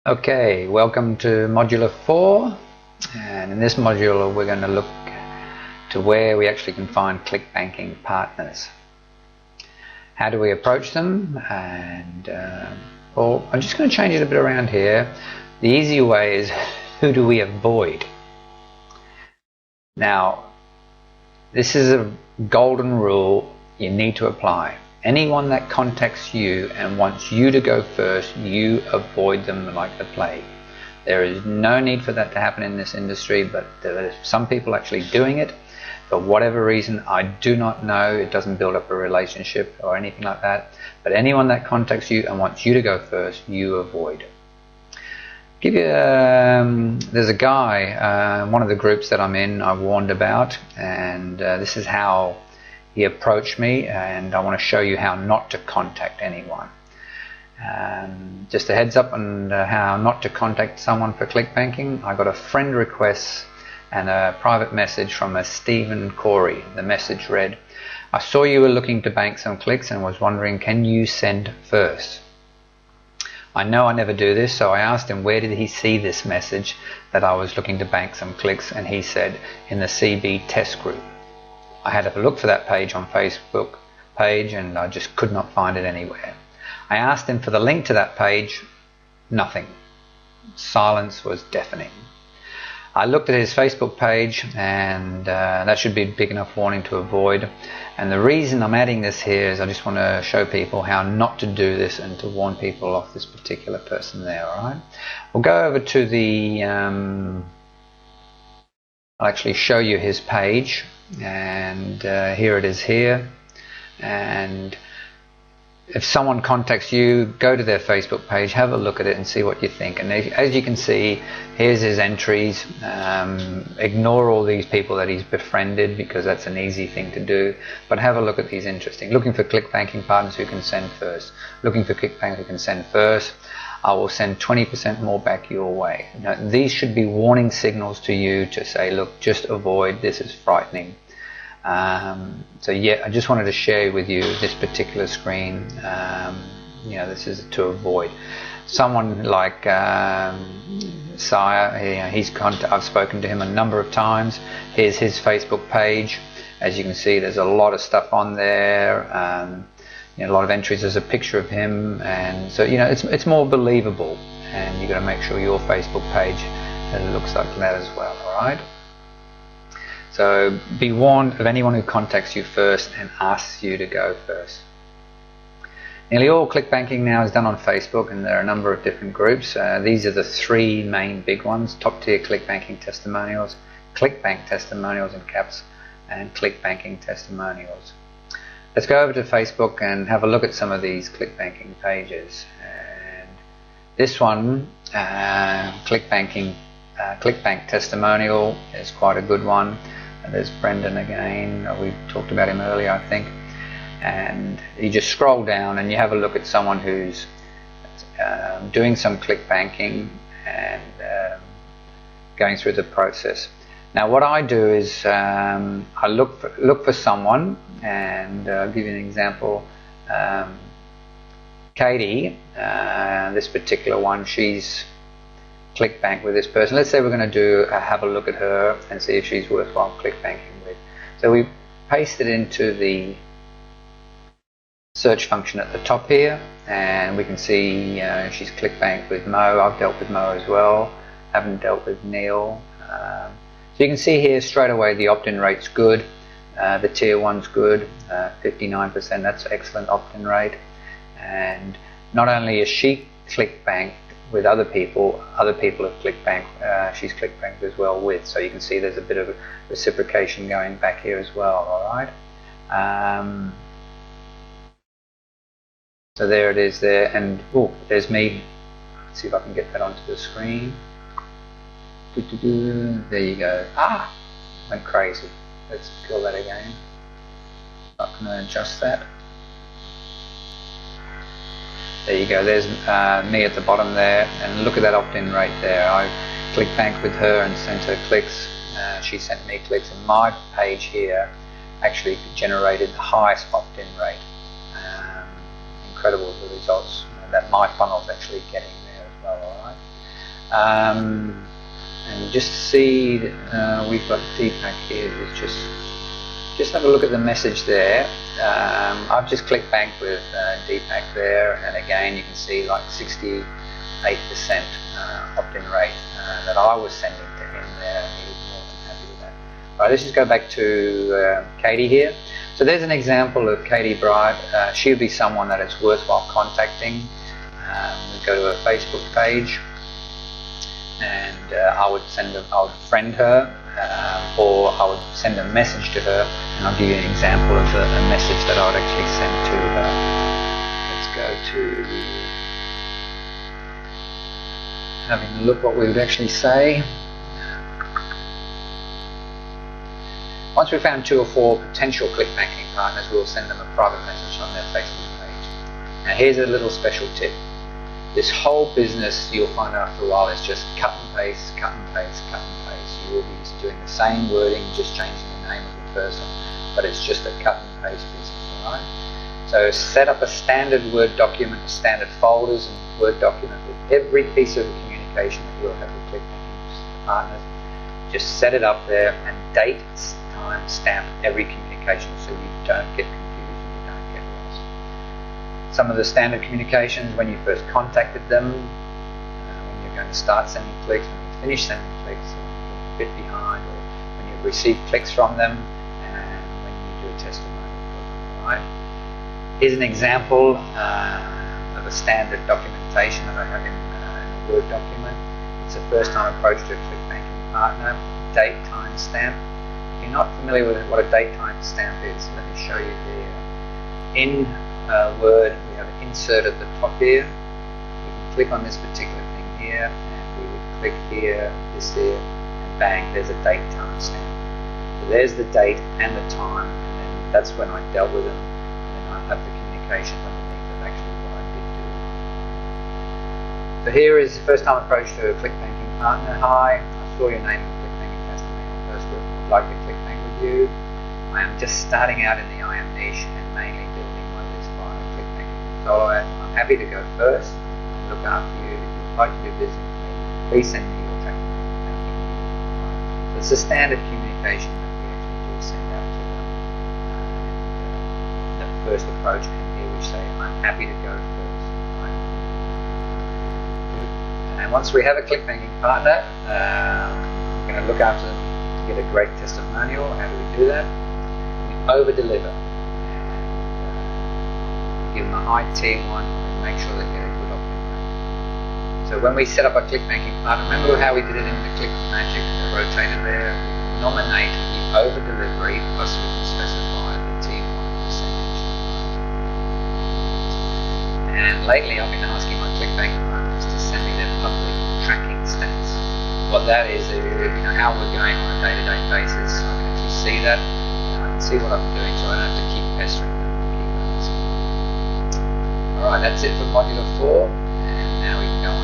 Okay, welcome to Modular 4, and in this module we're going to look to where we actually can find ClickBanking partners. How do we approach them? And well, I'm just going to change it a bit around here. The easy way is, who do we avoid? Now, this is a golden rule you need to apply. Anyone that contacts you and wants you to go first, you avoid them like the plague. There is no need for that to happen in this industry, but there are some people actually doing it. For whatever reason, I do not know. It doesn't build up a relationship or anything like that. But anyone that contacts you and wants you to go first, you avoid. There's a guy, one of the groups that I'm in, I warned about, and this is how he approached me, and I want to show you how not to contact anyone. Just a heads up on how not to contact someone for ClickBanking. I got a friend request and a private message from a Stephen Corey. The message read, "I saw you were looking to bank some clicks and was wondering, can you send first?" I know I never do this, so I asked him where did he see this message that I was looking to bank some clicks, and he said in the CB test group. I had a look for that page on Facebook page and I just could not find it anywhere. I asked him for the link to that page, nothing. Silence was deafening. I looked at his Facebook page, and that should be a big enough warning to avoid. And the reason I'm adding this here is I just want to show people how not to do this and to warn people off this particular person there. Alright, we'll go over to the I'll actually show you his page, and here it is here. And if someone contacts you, go to their Facebook page, have a look at it and see what you think. And as you can see, here's his entries. Ignore all these people that he's befriended, because that's an easy thing to do, but have a look at these interesting. Looking for ClickBanking partners who can send first. Looking for ClickBank who can send first. I will send 20% more back your way. Now, these should be warning signals to you to say, look, just avoid, this is frightening. So yeah, I just wanted to share with you this particular screen. This is to avoid. Someone like Sire, I've spoken to him a number of times. Here's his Facebook page. As you can see, there's a lot of stuff on there. A lot of entries. There's a picture of him, and so it's more believable. And you've got to make sure your Facebook page looks like that as well. All right. So be warned of anyone who contacts you first and asks you to go first. Nearly all ClickBanking now is done on Facebook, and there are a number of different groups. These are the three main big ones: Top Tier ClickBanking Testimonials, ClickBank Testimonials in caps, and ClickBanking Testimonials. Let's go over to Facebook and have a look at some of these ClickBanking pages. And this one, ClickBank Testimonial, is quite a good one. There's Brendan again. We talked about him earlier, I think. And you just scroll down and you have a look at someone who's doing some ClickBanking and going through the process. Now, what I do is I look for someone, and I'll give you an example. Katie, this particular one, she's ClickBank with this person. Let's say we're going to have a look at her and see if she's worthwhile ClickBanking with. So we paste it into the search function at the top here, and we can see she's ClickBank with Mo. I've dealt with Mo as well. Haven't dealt with Neil. So you can see here straight away the opt-in rate's good. The tier 1's good, 59%. That's excellent opt-in rate. And not only is she ClickBank with other people have ClickBank, she's ClickBank as well with. So you can see there's a bit of reciprocation going back here as well. All right. So there it is there, and there's me. Let's see if I can get that onto the screen. There you go. Went crazy. Let's kill that again. I'm going to adjust that. There you go. There's me at the bottom there, and look at that opt-in rate there. I ClickBank with her and sent her clicks. She sent me clicks, and my page here actually generated the highest opt-in rate. Incredible the results that my funnel's actually getting there as well. All right. And just see, we've got Deepak here. Just have a look at the message there. I've just clicked bank with Deepak there, and again you can see like 68% opt-in rate that I was sending to him there. He was more than happy with that. Right, let's just go back to Katie here. So there's an example of Katie Bright. She'll be someone that it's worthwhile contacting. We go to her Facebook page, and I would friend her, or I would send a message to her, and I'll give you an example of a message that I would actually send to her. Let's go to having a look what we would actually say. Once we've found 2 or 4 potential ClickBanking partners, we'll send them a private message on their Facebook page. Now here's a little special tip. This whole business, you'll find after a while, is just cut and paste, cut and paste, cut and paste. You will be doing the same wording, just changing the name of the person, but it's just a cut and paste business, alright? So set up a standard Word document, standard folders and Word document with every piece of communication that you'll have with ClickBanking partners. Just set it up there and date, time, stamp every communication so you don't get confused and you don't get lost. Some of the standard communications when you first contacted them, when you're going to start sending clicks, when you finish sending clicks, a bit behind, or when you receive clicks from them, and when you do a testimonial for them. Alright? Here's an example of a standard documentation that I have in a Word document. It's a first time approach to a ClickBanking partner. Date, time, stamp. If you're not familiar with what a date, time, stamp is, let me show you here. In Word, we have an insert at the top here. We can click on this particular thing here, and we would click here, this here, and bang, there's a date, time, stamp. So there's the date and the time, and then that's when I dealt with them, and then I have the communication underneath of actually what I did do. So here is the first time approach to a ClickBanking partner. Hi, I saw your name in ClickBanking testimonial first group. I'd like to ClickBank with you. I am just starting out in the IM niche and mainly building my list via ClickBanking. So I'm happy to go first and look after you. If you'd like to do business with me, please send me your tracking. So it's a standard communication that we actually do send out to them. The first approach, and here we say, I'm happy to go first. Right? And once we have a ClickBanking partner, we're going to look after them to get a great testimonial. How do we do that? We over-deliver. And give them a high T1 and make sure they get a good opt-in rate. So when we set up a ClickBanking partner, remember how we did it in the ClickMagick, rotated there? We nominate the over-delivery plus we can specify the T1 percentage. And lately I've been asking my ClickBanking partners to send me their public tracking stats. What that is, how we're going on a day-to-day basis. I can actually see that, and I can see what I'm doing, so I don't have to keep pestering them and keep asking. Alright, that's it for Modular 4, and now we can go on